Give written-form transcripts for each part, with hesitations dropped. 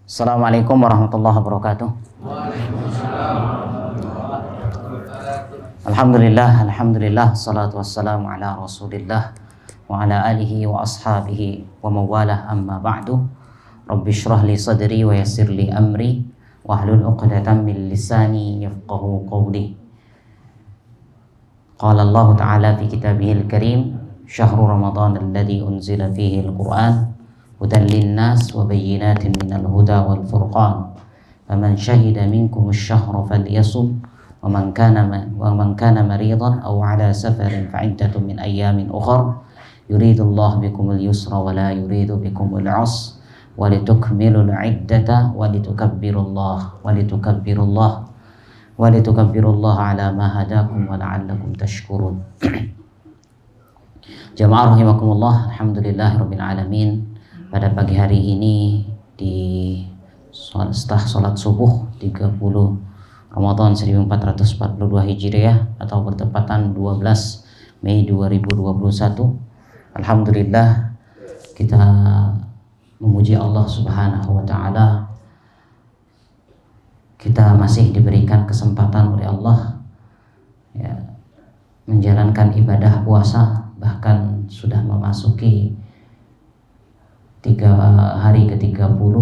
Assalamualaikum warahmatullahi wabarakatuh. Alhamdulillah, salatu wassalamu ala rasulillah wa ala alihi wa ashabihi wa mawalah, amma ba'du. Rabbi shrah li sadri wa yassir li amri wa hlul uqdatan min lisani yafqahu qawli. Qala Allah ta'ala fi kitabihil karim, syahru ramadan alladhi unzila fihi al-Qur'an hudan linnas wa bayyinatin minal huda wal furqan. Faman syahida minkum asy-syahra falyasum wa man kana maridan aw ala safarin fa iddatun min ayyamin ukhra. Yuridullahu bikumul yusra wa la yuridu bikumul usra wa litukmilul iddata wa litukabbirullaha ala ma hadakum wa la'allakum tashkurun. Jamaah rahimakumullah, alhamdulillahirabbil alamin. Pada pagi hari ini setelah sholat subuh 30 Ramadan 1442 Hijriah atau bertepatan 12 Mei 2021, alhamdulillah kita memuji Allah Subhanahu wa taala. Kita masih diberikan kesempatan oleh Allah menjalankan ibadah puasa, bahkan sudah memasuki hari ke-30,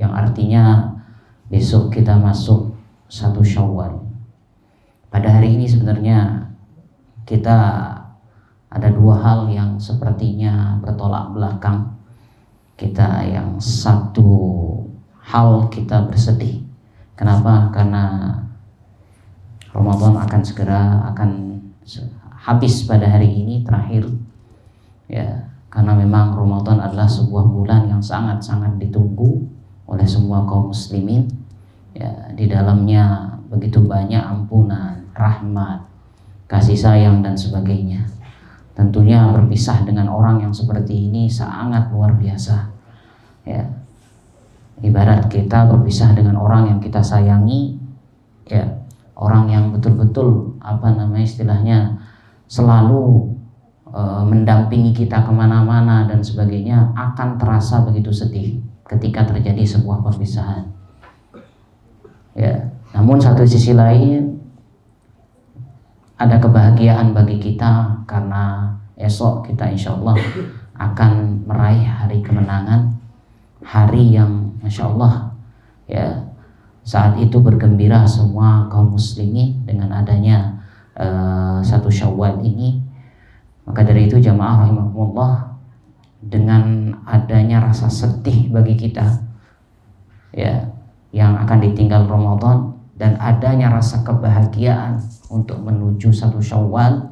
yang artinya besok kita masuk 1 Syawal. Pada hari ini sebenarnya kita ada dua hal yang sepertinya bertolak belakang. Kita yang satu hal kita bersedih. Kenapa? Karena Ramadan akan habis pada hari ini, terakhir ya. Karena memang Ramadan adalah sebuah bulan yang sangat-sangat ditunggu oleh semua kaum muslimin. Ya, di dalamnya begitu banyak ampunan, rahmat, kasih sayang dan sebagainya. Tentunya berpisah dengan orang yang seperti ini sangat luar biasa. Ya. Ibarat kita berpisah dengan orang yang kita sayangi, ya, orang yang betul-betul istilahnya selalu mendampingi kita kemana-mana dan sebagainya, akan terasa begitu sedih ketika terjadi sebuah perpisahan. Ya, namun satu sisi lain ada kebahagiaan bagi kita karena esok kita insya Allah akan meraih hari kemenangan, hari yang masya Allah ya, saat itu bergembira semua kaum muslimin dengan adanya 1 Syawal ini. Maka dari itu jamaah rahimakumullah, dengan adanya rasa sedih bagi kita ya yang akan ditinggal Ramadan dan adanya rasa kebahagiaan untuk menuju 1 Syawal,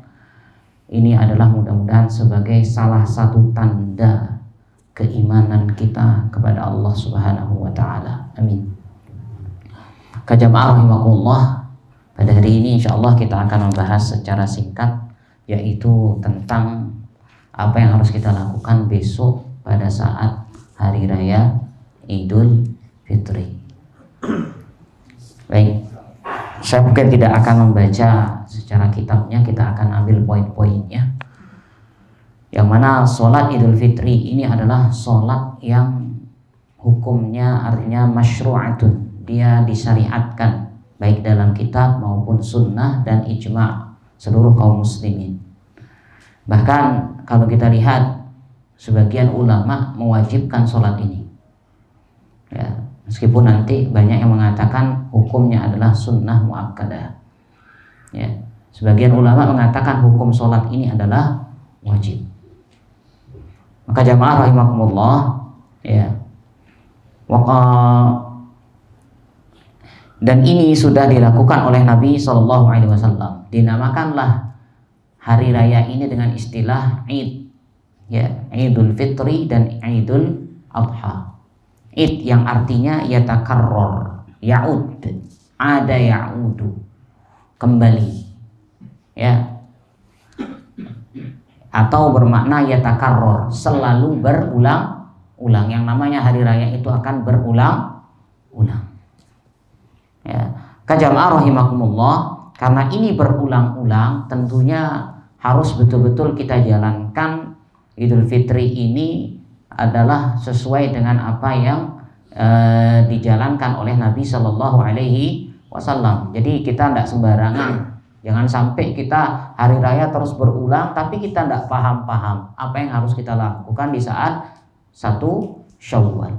ini adalah mudah-mudahan sebagai salah satu tanda keimanan kita kepada Allah Subhanahu wa taala. Amin. Jamaah rahimakumullah, pada hari ini insyaallah kita akan membahas secara singkat, yaitu tentang apa yang harus kita lakukan besok pada saat hari raya Idul Fitri. Baik, saya mungkin tidak akan membaca secara kitabnya, kita akan ambil poin-poinnya. Yang mana sholat Idul Fitri ini adalah sholat yang hukumnya artinya masyru'atun, dia disyariatkan baik dalam kitab maupun sunnah dan ijma' seluruh kaum muslimin. Bahkan kalau kita lihat, sebagian ulama mewajibkan sholat ini ya, meskipun nanti banyak yang mengatakan hukumnya adalah sunnah muakkadah ya. Sebagian ulama mengatakan hukum sholat ini adalah wajib. Maka jamaah rahimakumullah ya, dan ini sudah dilakukan oleh Nabi SAW. Dinamakanlah hari raya ini dengan istilah Id ya, Idul Fitri dan Idul Adha. Id yang artinya yatakarrar, ya'ud, ada ya'udu, kembali ya, atau bermakna yatakarrar, selalu berulang-ulang. Yang namanya hari raya itu akan berulang-ulang ya. Jamaah rahimakumullah, karena ini berulang-ulang, tentunya harus betul-betul kita jalankan Idul Fitri ini adalah sesuai dengan apa yang sudah dijalankan oleh Nabi Shallallahu Alaihi Wasallam. Jadi kita tidak sembarangan, jangan sampai kita hari raya terus berulang tapi kita tidak paham apa yang harus kita lakukan di saat 1 Syawal.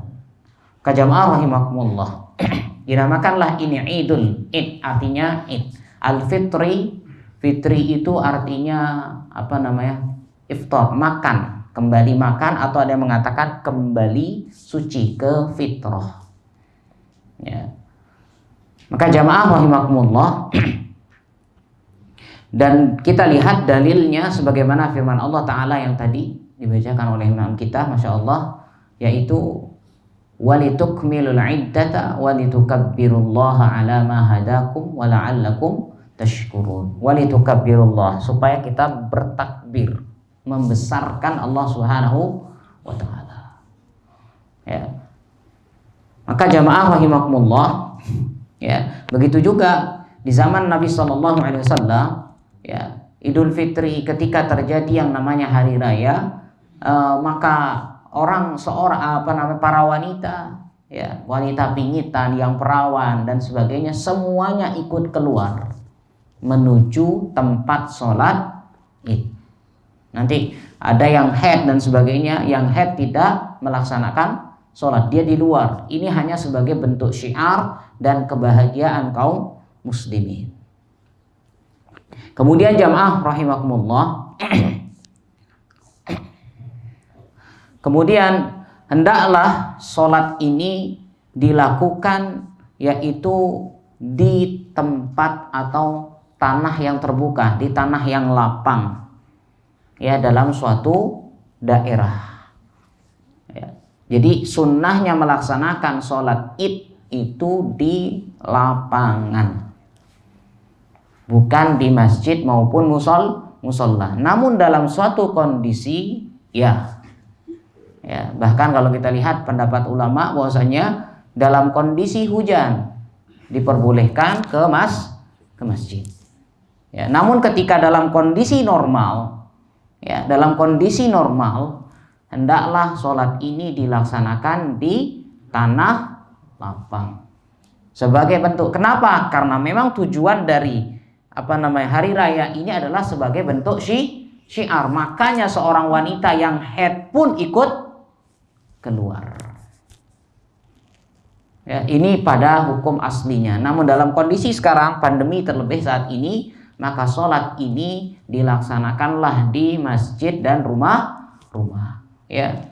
Kajamaah rahimakumullah. Dinamakanlah ini Idul Id, artinya Id. Al-Fitri, fitri itu artinya apa namanya? Iftar, makan, kembali makan, atau ada yang mengatakan kembali suci ke fitrah. Ya. Maka jamaah rahimakumullah, dan kita lihat dalilnya sebagaimana firman Allah Ta'ala yang tadi dibacakan oleh imam kita, Masya Allah, yaitu walitukmilul iddata walitukabbirullaha ala ma hadakum wa la'allakum tashkurun. Walitukabbirullah, supaya kita bertakbir, membesarkan Allah Subhanahu wa taala. Ya. Maka jamaah rahimakumullah, ya, begitu juga di zaman Nabi sallallahu alaihi wasallam, ya, Idul Fitri ketika terjadi yang namanya hari raya, maka para wanita, ya, wanita pingitan yang perawan dan sebagainya, semuanya ikut keluar menuju tempat sholat Id. Nanti ada yang haid dan sebagainya, yang haid tidak melaksanakan sholat, dia di luar. Ini hanya sebagai bentuk syiar dan kebahagiaan kaum muslimin. Kemudian jamaah rahimakumullah, kemudian hendaklah sholat ini dilakukan yaitu di tempat atau tanah yang terbuka, di tanah yang lapang, ya, dalam suatu daerah. Ya. Jadi sunnahnya melaksanakan sholat Id itu di lapangan, bukan di masjid maupun musola. Namun dalam suatu kondisi, ya, bahkan kalau kita lihat pendapat ulama bahwasanya dalam kondisi hujan diperbolehkan ke masjid. Ya, namun ketika dalam kondisi normal, ya, dalam kondisi normal hendaklah sholat ini dilaksanakan di tanah lapang sebagai bentuk. Kenapa? Karena memang tujuan dari hari raya ini adalah sebagai bentuk syiar. Makanya seorang wanita yang haid pun ikut keluar. Ya, ini pada hukum aslinya. Namun dalam kondisi sekarang pandemi terlebih saat ini, maka sholat ini dilaksanakanlah di masjid dan rumah. Ya.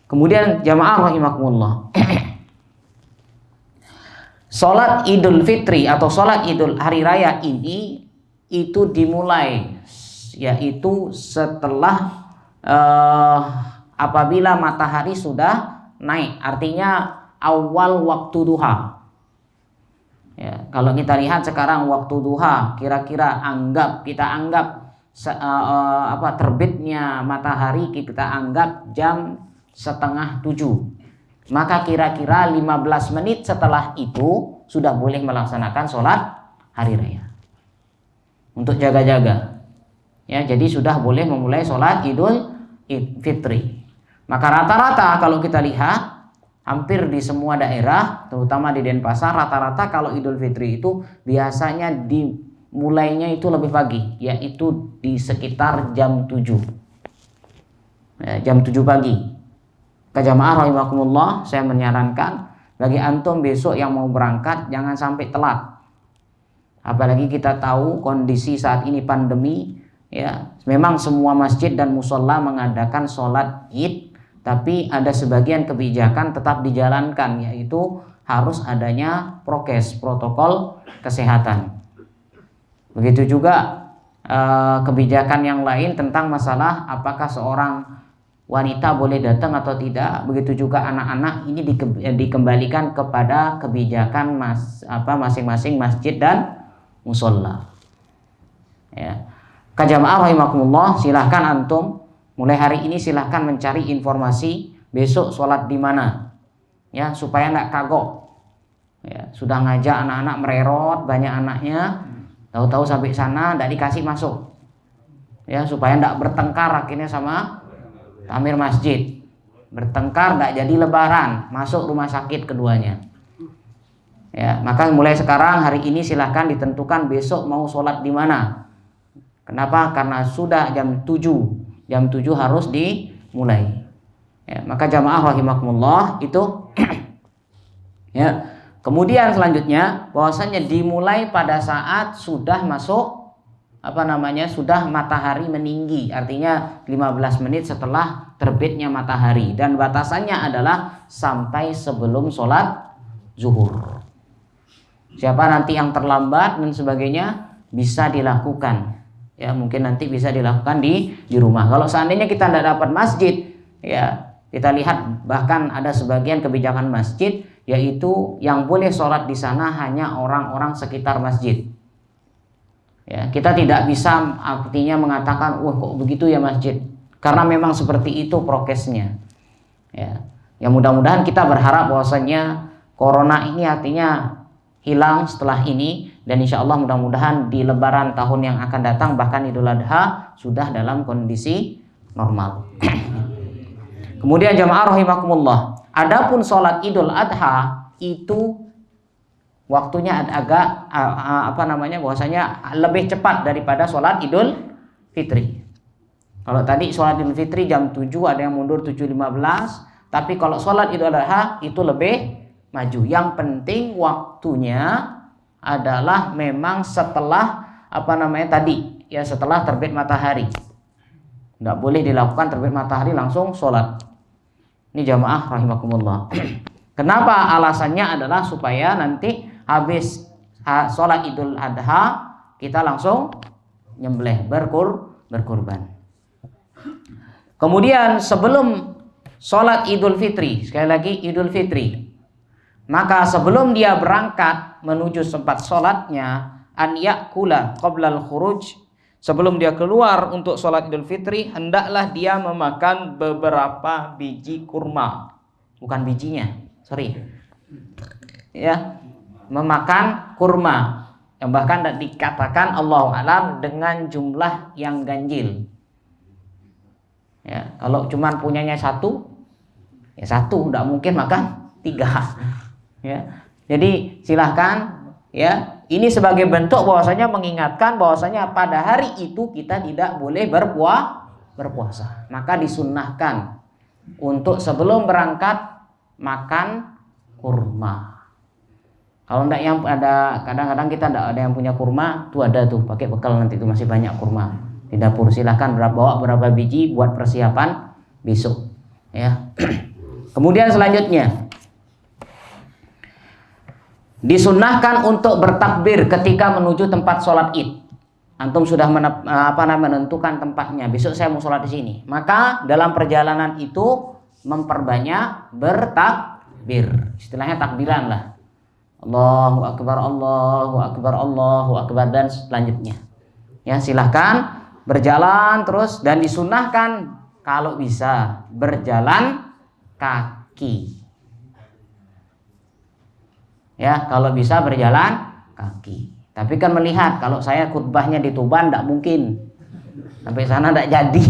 Kemudian jamaah rahimakumullah, sholat Idul Fitri atau sholat Idul Hari Raya ini itu dimulai yaitu setelah apabila matahari sudah naik, artinya awal waktu duha. Ya, kalau kita lihat sekarang waktu duha, kira-kira kita anggap terbitnya matahari kita anggap jam 6:30. Maka kira-kira 15 menit setelah itu sudah boleh melaksanakan sholat hari raya untuk jaga-jaga. Ya, jadi sudah boleh memulai sholat Idul Fitri. Maka rata-rata kalau kita lihat hampir di semua daerah, terutama di Denpasar, rata-rata kalau Idul Fitri itu biasanya dimulainya itu lebih pagi, yaitu di sekitar jam 7. Ya, jam 7 pagi. Jamaah rahimakumullah, saya menyarankan bagi antum besok yang mau berangkat jangan sampai telat. Apalagi kita tahu kondisi saat ini pandemi, ya. Memang semua masjid dan musola mengadakan sholat Id, tapi ada sebagian kebijakan tetap dijalankan, yaitu harus adanya protokol kesehatan. Begitu juga kebijakan yang lain tentang masalah apakah seorang wanita boleh datang atau tidak. Begitu juga anak-anak, ini dikembalikan kepada kebijakan masing-masing masjid dan musola. Ya. Jamaah rahimakumullah, silahkan antum mulai hari ini silahkan mencari informasi besok sholat di mana, ya, supaya nggak kagok. Ya, sudah ngajak anak-anak mererot, banyak anaknya, tahu-tahu sampai sana nggak dikasih masuk, ya, supaya nggak bertengkar akhirnya sama tamir masjid, bertengkar nggak jadi lebaran, masuk rumah sakit keduanya. Ya, maka mulai sekarang hari ini silahkan ditentukan besok mau sholat di mana. Kenapa? Karena sudah jam 7. Jam 7 harus dimulai. Ya, maka jamaah rahimakumullah itu ya. Kemudian selanjutnya bahwasanya dimulai pada saat sudah masuk sudah matahari meninggi, artinya 15 menit setelah terbitnya matahari, dan batasannya adalah sampai sebelum sholat zuhur. Siapa nanti yang terlambat dan sebagainya bisa dilakukan, ya mungkin nanti bisa dilakukan di rumah. Kalau seandainya kita tidak dapat masjid, ya kita lihat bahkan ada sebagian kebijakan masjid yaitu yang boleh sholat di sana hanya orang-orang sekitar masjid. Ya, kita tidak bisa artinya mengatakan, wah kok begitu ya masjid, karena memang seperti itu prokesnya. Ya mudah-mudahan kita berharap bahwasanya corona ini artinya hilang setelah ini, dan insya Allah mudah-mudahan di Lebaran tahun yang akan datang bahkan Idul Adha sudah dalam kondisi normal. Kemudian jamaah rahimakumullah, adapun sholat Idul Adha itu waktunya agak bahwasanya lebih cepat daripada sholat Idul Fitri. Kalau tadi sholat Idul Fitri jam 7, ada yang mundur 7.15, tapi kalau sholat Idul Adha itu lebih maju. Yang penting waktunya adalah memang setelah setelah terbit matahari. Tidak boleh dilakukan terbit matahari langsung sholat. Ini jamaah rahimakumullah. Kenapa? Alasannya adalah supaya nanti habis sholat Idul Adha kita langsung nyembelih berkurban. Kemudian sebelum sholat Idul Fitri, sekali lagi Idul Fitri, maka sebelum dia berangkat menuju tempat sholatnya, an yakula qoblal khuruj, sebelum dia keluar untuk sholat Idul Fitri, hendaklah dia memakan beberapa biji kurma, bukan bijinya, memakan kurma, yang bahkan dikatakan Allahu a'lam dengan jumlah yang ganjil. Ya, kalau cuma punyanya satu, ya satu, tidak mungkin makan 3. Ya, jadi silahkan, ya ini sebagai bentuk bahwasanya mengingatkan bahwasanya pada hari itu kita tidak boleh berpuasa. Maka disunnahkan untuk sebelum berangkat makan kurma. Kalau enggak, yang ada kadang-kadang kita enggak ada yang punya kurma, tuh ada tuh pakai bekal, nanti itu masih banyak kurma di dapur. Silahkan bawa berapa biji buat persiapan besok. Ya. Kemudian selanjutnya disunnahkan untuk bertakbir ketika menuju tempat sholat id. Antum sudah menentukan tempatnya, besok saya mau sholat di sini, maka dalam perjalanan itu memperbanyak bertakbir. Istilahnya takbiran lah. Allahu Akbar, Allahu Akbar, Allahu Akbar, dan selanjutnya. Ya, silahkan berjalan terus, dan disunnahkan kalau bisa berjalan kaki. Ya, kalau bisa berjalan kaki. Tapi kan melihat, kalau saya khutbahnya di Tuban tidak mungkin. Sampai sana tidak jadi.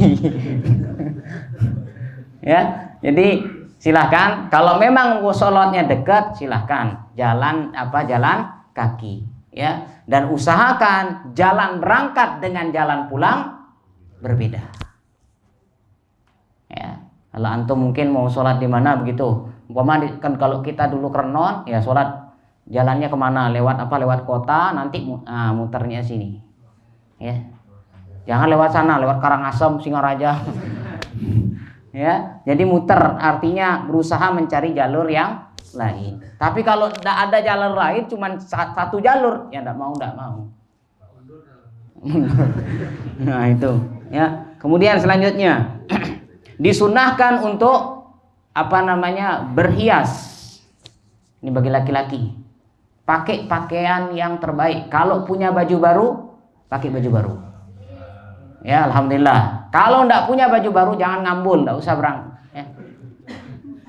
Ya, jadi silahkan kalau memang sholatnya dekat, silahkan jalan kaki. Ya, dan usahakan jalan berangkat dengan jalan pulang berbeda. Ya, kalau antum mungkin mau sholat di mana begitu. Kan kalau kita dulu ke Renon, ya sholat jalannya kemana? Lewat kota, nanti muternya sini. Ya, jangan lewat sana, lewat Karangasem, Singaraja. Ya, jadi muter artinya berusaha mencari jalur yang lain. Tapi kalau tidak ada jalur lain, cuma satu jalur, ya tidak mau. Nah itu. Ya. Kemudian selanjutnya disunahkan untuk berhias. Ini bagi laki-laki. Pakai pakaian yang terbaik. Kalau punya baju baru, pakai baju baru. Ya, alhamdulillah. Kalau enggak punya baju baru, jangan ngambul, enggak usah berangkat.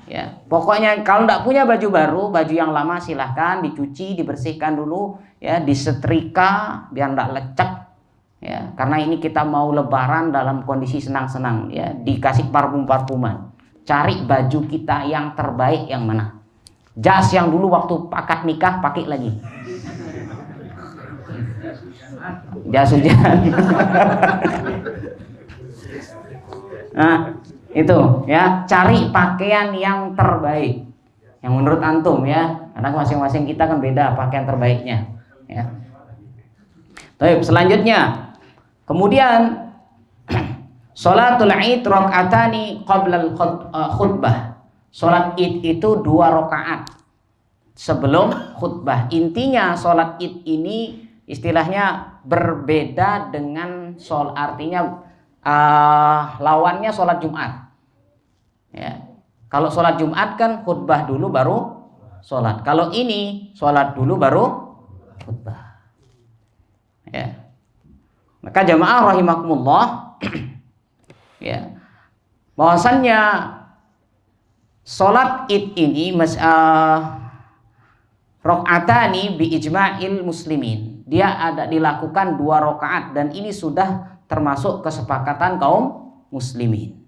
Ya, pokoknya kalau enggak punya baju baru, baju yang lama silahkan dicuci, dibersihkan dulu, ya, disetrika biar enggak lecek. Ya, karena ini kita mau Lebaran dalam kondisi senang-senang. Ya, dikasih parfum-parfuman. Cari baju kita yang terbaik yang mana. Jas yang dulu waktu akad nikah pakai lagi. Jas hujan. Nah, itu ya, cari pakaian yang terbaik. Yang menurut antum ya, karena masing-masing kita kan beda pakaian terbaiknya ya. Baik, selanjutnya. Kemudian sholatul Id rakaatani qabla khutbah. Sholat Id itu 2 rakaat sebelum khutbah. Intinya sholat Id ini istilahnya berbeda dengan artinya lawannya sholat Jumat. Ya. Kalau sholat Jumat kan khutbah dulu baru sholat. Kalau ini sholat dulu baru khutbah. Ya. Maka jamaah rahimakumullah, ya, bahwasannya sholat Id ini rakaatani bi ijma'il muslimin. Dia ada dilakukan 2 rakaat dan ini sudah termasuk kesepakatan kaum muslimin.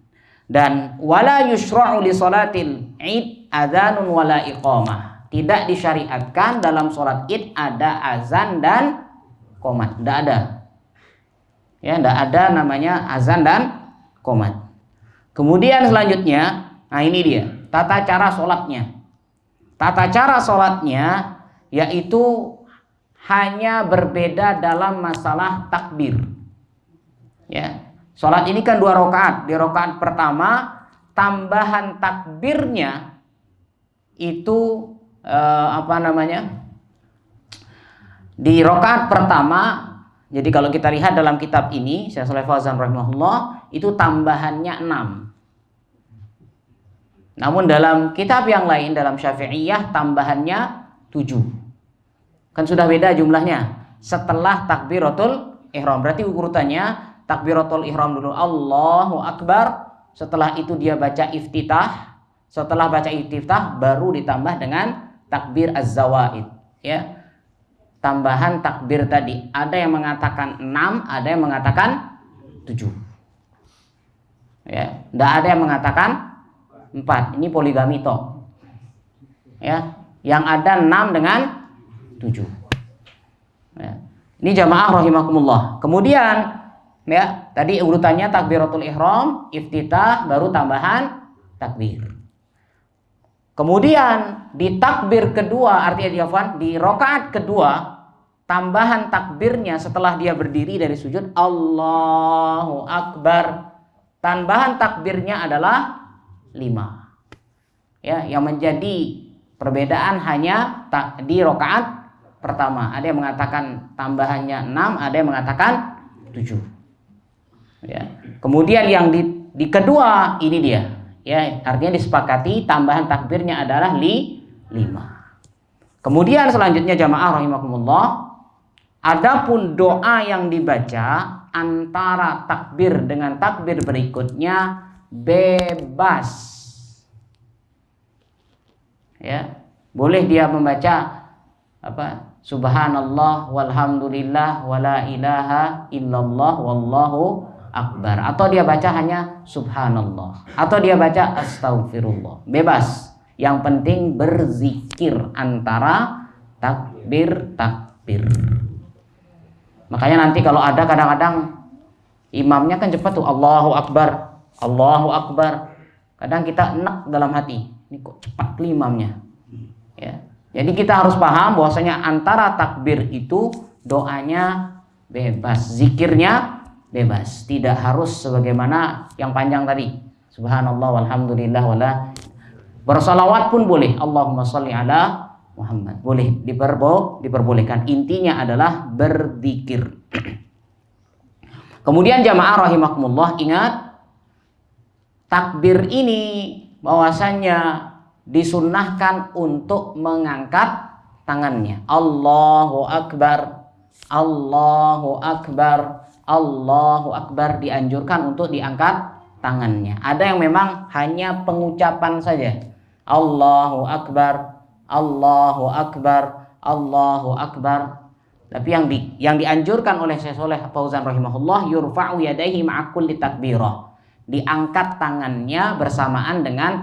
Dan wala yushra'u li sholatil Id adzanun wala iqamah. Tidak disyariatkan dalam sholat Id ada azan dan qomat. Tidak ada. Ya, tidak ada namanya azan dan qomat. Kemudian selanjutnya, nah ini dia tata cara sholatnya. Tata cara sholatnya yaitu hanya berbeda dalam masalah takbir. Ya, sholat ini kan 2 rakaat. Di rakaat pertama tambahan takbirnya itu di rakaat pertama. Jadi kalau kita lihat dalam kitab ini, Syekh Shalih Fauzan rahimahullah, itu tambahannya 6. Namun dalam kitab yang lain, dalam Syafi'iyah, tambahannya 7. Kan sudah beda jumlahnya. Setelah takbiratul ihram, berarti urutannya takbiratul ihram dulu, Allahu Akbar. Setelah itu dia baca iftitah. Setelah baca iftitah baru ditambah dengan takbir az-zawaid. Ya. Tambahan takbir tadi, ada yang mengatakan 6, ada yang mengatakan 7. Ya, tidak ada yang mengatakan 4. Ini poligami toh. Ya, yang ada 6 dengan 7. Ya. Ini jamaah rahimakumullah. Kemudian ya, tadi urutannya takbiratul ihram, iftitah, baru tambahan takbir. Kemudian di takbir kedua, artinya di rakaat kedua, tambahan takbirnya setelah dia berdiri dari sujud, Allahu Akbar. Tambahan takbirnya adalah 5. Ya, yang menjadi perbedaan hanya di rakaat pertama. Ada yang mengatakan tambahannya 6, ada yang mengatakan 7. Ya. Kemudian yang di kedua ini dia. Ya, artinya disepakati tambahan takbirnya adalah 5. Kemudian selanjutnya jamaah rahimakumullah, adapun doa yang dibaca antara takbir dengan takbir berikutnya bebas. Ya, boleh dia membaca Subhanallah walhamdulillah wala ilaha illallah wallahu akbar, atau dia baca hanya subhanallah, atau dia baca astaghfirullah, bebas. Yang penting berzikir antara takbir. Makanya nanti kalau ada kadang-kadang imamnya kan cepat tuh Allahu Akbar, Allahu Akbar. Kadang kita enak dalam hati, ini kok cepat imamnya. Ya. Jadi kita harus paham bahwasanya antara takbir itu doanya bebas, zikirnya bebas, tidak harus sebagaimana yang panjang tadi. Subhanallah walhamdulillah wala. Bersalawat pun boleh. Allahumma sholli ala Muhammad. Boleh, diperbolehkan. Intinya adalah berzikir. Kemudian jamaah rahimakumullah, ingat takbir ini bahwasannya disunnahkan untuk mengangkat tangannya. Allahu Akbar, Allahu Akbar, Allahu Akbar, dianjurkan untuk diangkat tangannya. Ada yang memang hanya pengucapan saja, Allahu Akbar, Allahu Akbar, Allahu Akbar. Tapi yang dianjurkan oleh Syekh Shalih Fauzan rahimahullah, yurfa'u yadayhi ma'a kulli takbirah. Diangkat tangannya bersamaan dengan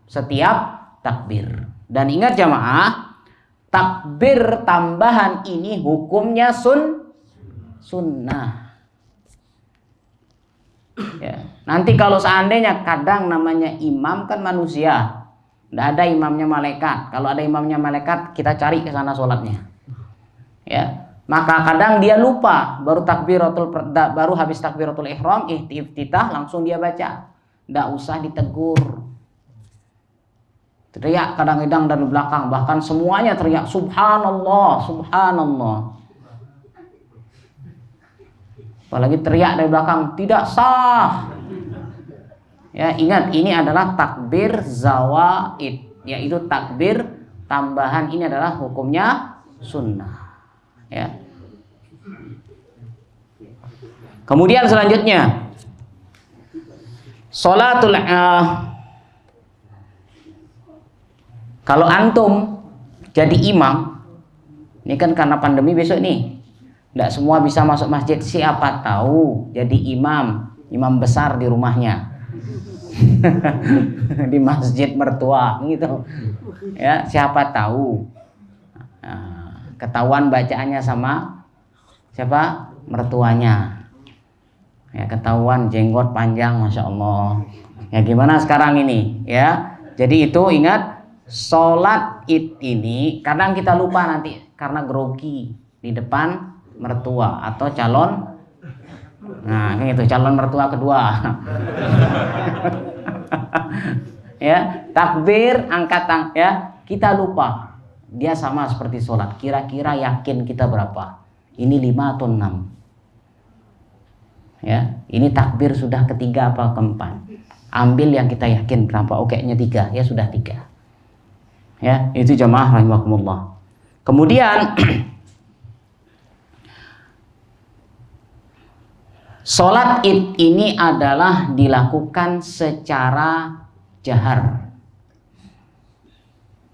setiap takbir. Dan ingat jamaah, takbir tambahan ini hukumnya sunnah. Ya. Nanti kalau seandainya kadang namanya imam kan manusia, tidak ada imamnya malaikat. Kalau ada imamnya malaikat, kita cari ke sana sholatnya. Ya, maka kadang dia lupa baru habis takbiratul ihram, iftitah langsung dia baca. Tidak usah ditegur. Teriak kadang-kadang dari belakang, bahkan semuanya teriak subhanallah, subhanallah. Apalagi teriak dari belakang, tidak sah. Ya, ingat ini adalah takbir zawaid, yaitu takbir tambahan, ini adalah hukumnya sunnah. Ya. Kemudian selanjutnya sholatul kalau antum jadi imam, ini kan karena pandemi besok nih, tidak semua bisa masuk masjid. Siapa tahu jadi imam besar di rumahnya, di masjid mertua gitu. Ya, siapa tahu. Nah, ketahuan bacaannya sama siapa? Mertuanya. Ya, ketahuan jenggot panjang, masya Allah. Ya gimana sekarang ini? Ya, jadi itu ingat. Sholat id ini kadang kita lupa nanti karena grogi di depan mertua atau calon, nah kan itu calon mertua kedua. Ya, takbir angkat ya, kita lupa dia sama seperti sholat. Kira-kira yakin kita berapa? Ini 5 atau 6? Ya, ini takbir sudah ketiga apa keempat? Ambil yang kita yakin berapa? Oke nya 3, ya sudah 3. Ya, itu jamaah rahimakumullah. Kemudian sholat id ini adalah dilakukan secara jahar.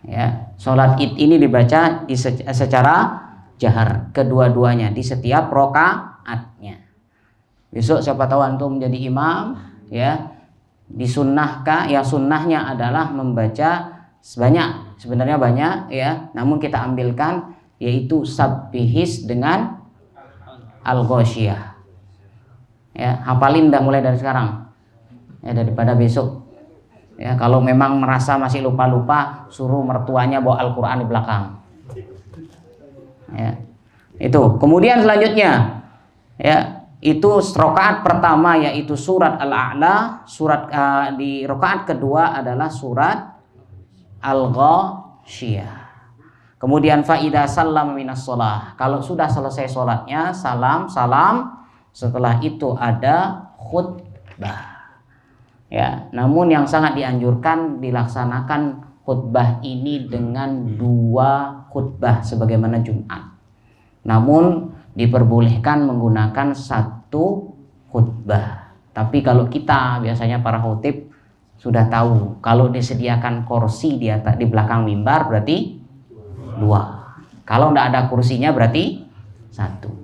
Ya, sholat id ini dibaca secara jahar, kedua-duanya di setiap rokaatnya. Besok siapa tahu antum menjadi imam, ya disunnahkah? Ya sunnahnya adalah membaca sebenarnya banyak ya, namun kita ambilkan yaitu sabbihis dengan al-ghasyiyah. Ya, hafalin dah mulai dari sekarang. Ya, daripada besok. Ya, kalau memang merasa masih lupa-lupa, suruh mertuanya bawa Al-Qur'an di belakang. Ya. Itu. Kemudian selanjutnya ya, itu rakaat pertama yaitu surat Al-A'la, di rakaat kedua adalah surat Al-Ghasyiyah. Kemudian faida sallam minas shalah. Kalau sudah selesai sholatnya, salam. Setelah itu ada khutbah. Ya, namun yang sangat dianjurkan dilaksanakan khutbah ini dengan 2 khutbah sebagaimana Jumat. Namun diperbolehkan menggunakan 1 khutbah. Tapi kalau kita biasanya para khutib sudah tahu kalau disediakan kursi di belakang mimbar berarti 2. Kalau tidak ada kursinya berarti 1.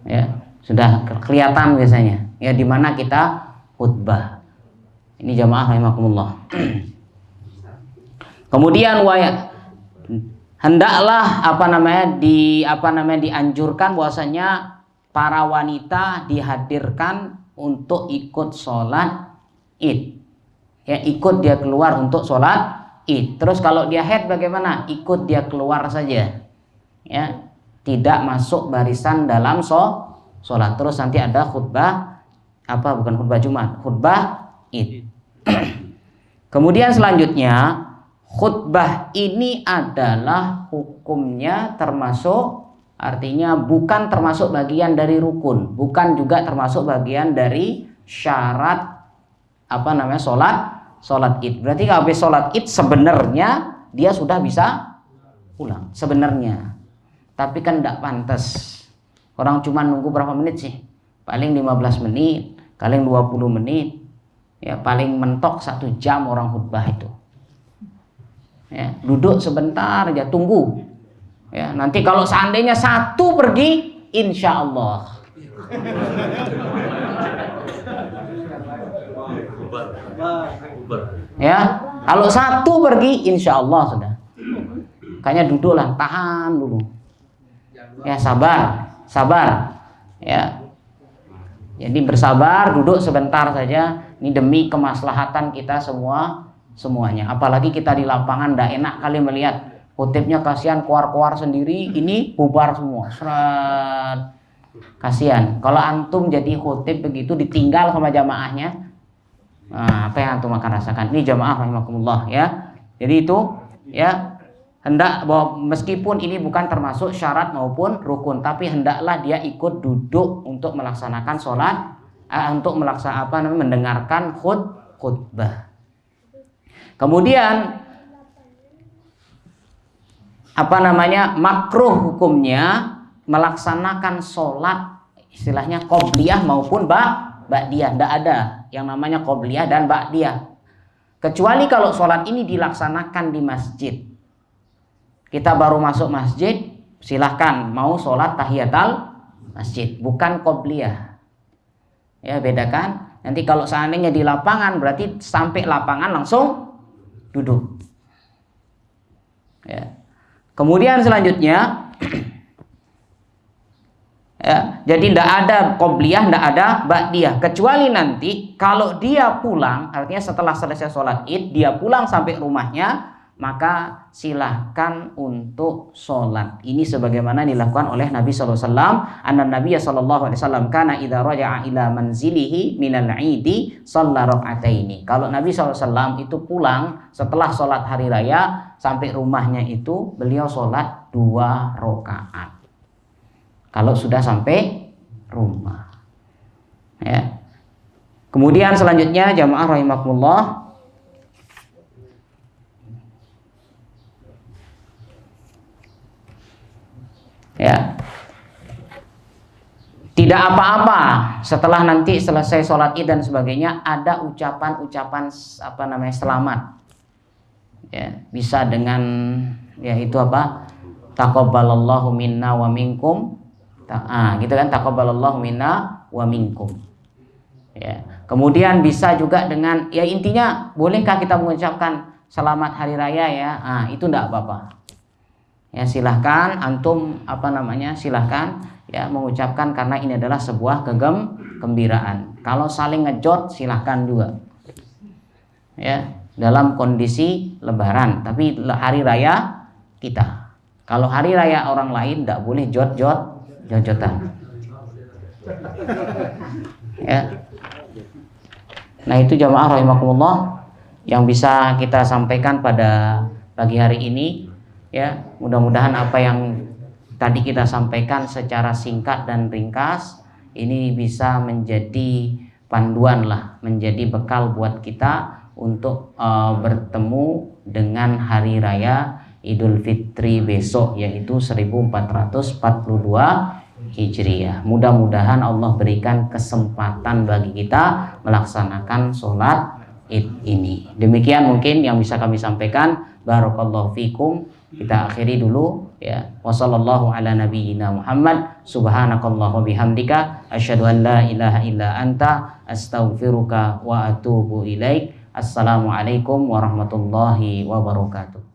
Ya, sudah kelihatan biasanya. Ya, di mana kita khutbah. Ini jamaah rahimakumullah. Kemudian hendaklah dianjurkan bahwasanya para wanita dihadirkan untuk ikut sholat id. Ya, ikut dia keluar untuk sholat id. Terus kalau dia haid bagaimana? Ikut dia keluar saja. Ya, tidak masuk barisan dalam sholat. Terus nanti ada khutbah bukan khutbah Jumat, khutbah id. Kemudian selanjutnya khutbah ini adalah hukumnya termasuk, artinya bukan termasuk bagian dari rukun, bukan juga termasuk bagian dari syarat sholat id. Berarti kalau habis sholat id sebenarnya dia sudah bisa pulang sebenarnya. Tapi kan tidak pantas. Orang cuma nunggu berapa menit sih? Paling 15 menit, paling 20 menit. Ya, paling mentok 1 jam orang khutbah itu. Ya, duduk sebentar aja, tunggu. Ya, nanti kalau seandainya 1 pergi, insya Allah. Ya, Kalau satu pergi, insya Allah sudah. Kayaknya duduklah, tahan dulu. Ya sabar, sabar. Ya. Jadi bersabar, duduk sebentar saja. Ini demi kemaslahatan kita semuanya. Apalagi kita di lapangan, tidak enak kali melihat khotibnya kasihan keluar-keluar sendiri, ini bubar semua. Seret. Kasihan. Kalau antum jadi khotib begitu ditinggal sama jamaahnya, nah, apa yang antum akan rasakan? Ini jamaah rahimakumullah ya. Jadi itu ya, hendak bahwa meskipun ini bukan termasuk syarat maupun rukun, tapi hendaklah dia ikut duduk untuk melaksanakan sholat, untuk mendengarkan khutbah. Kemudian makruh hukumnya melaksanakan sholat istilahnya qobliyah maupun ba'diyah. Tidak ada yang namanya qobliyah dan ba'diyah, kecuali kalau sholat ini dilaksanakan di masjid. Kita baru masuk masjid, silahkan mau sholat tahiyatul masjid, bukan qobliyah. Ya, bedakan. Nanti kalau seandainya di lapangan, berarti sampai lapangan langsung duduk. Ya. Kemudian selanjutnya, ya, jadi tidak ada qobliyah, tidak ada ba'diyah, kecuali nanti kalau dia pulang, artinya setelah selesai sholat id dia pulang sampai rumahnya, maka silahkan untuk sholat. Ini sebagaimana dilakukan oleh Nabi SAW. Anna Nabiya SAW kana idza raja'a ila manzilihi minal idi shalla raka'ataini. Kalau Nabi SAW itu pulang setelah sholat hari raya sampai rumahnya itu beliau sholat 2 rakaat. Kalau sudah sampai rumah. Ya. Kemudian selanjutnya jamaah rahimakumullah, ya, tidak apa-apa setelah nanti selesai sholat id dan sebagainya ada ucapan-ucapan selamat. Ya, bisa dengan yaitu taqabbalallahu minna wa minkum. Gitu kan, taqabbalallahu minna wa minkum. Ya. Kemudian bisa juga dengan, ya intinya bolehkah kita mengucapkan selamat hari raya ya? Itu enggak apa-apa. Ya, silahkan antum silahkan ya mengucapkan, karena ini adalah sebuah kegembiraan. Kalau saling ngejot silahkan juga. Ya, dalam kondisi lebaran, tapi hari raya kita. Kalau hari raya orang lain tidak boleh jojotan. Ya. Nah, itu jamaah rahimakumullah yang bisa kita sampaikan pada pagi hari ini. Ya, mudah-mudahan apa yang tadi kita sampaikan secara singkat dan ringkas ini bisa menjadi panduan lah, menjadi bekal buat kita untuk bertemu dengan hari raya Idul Fitri besok, yaitu 1442 Hijriah. Mudah-mudahan Allah berikan kesempatan bagi kita melaksanakan sholat id ini. Demikian mungkin yang bisa kami sampaikan. Barakallahu fikum. Kita akhiri dulu ya. Wassallallahu ala nabiyyina Muhammad. Subhanakallahu bihamdika asyhadu an la ilaha illa anta astaghfiruka wa atubu ilaik. Assalamualaikum warahmatullahi wabarakatuh.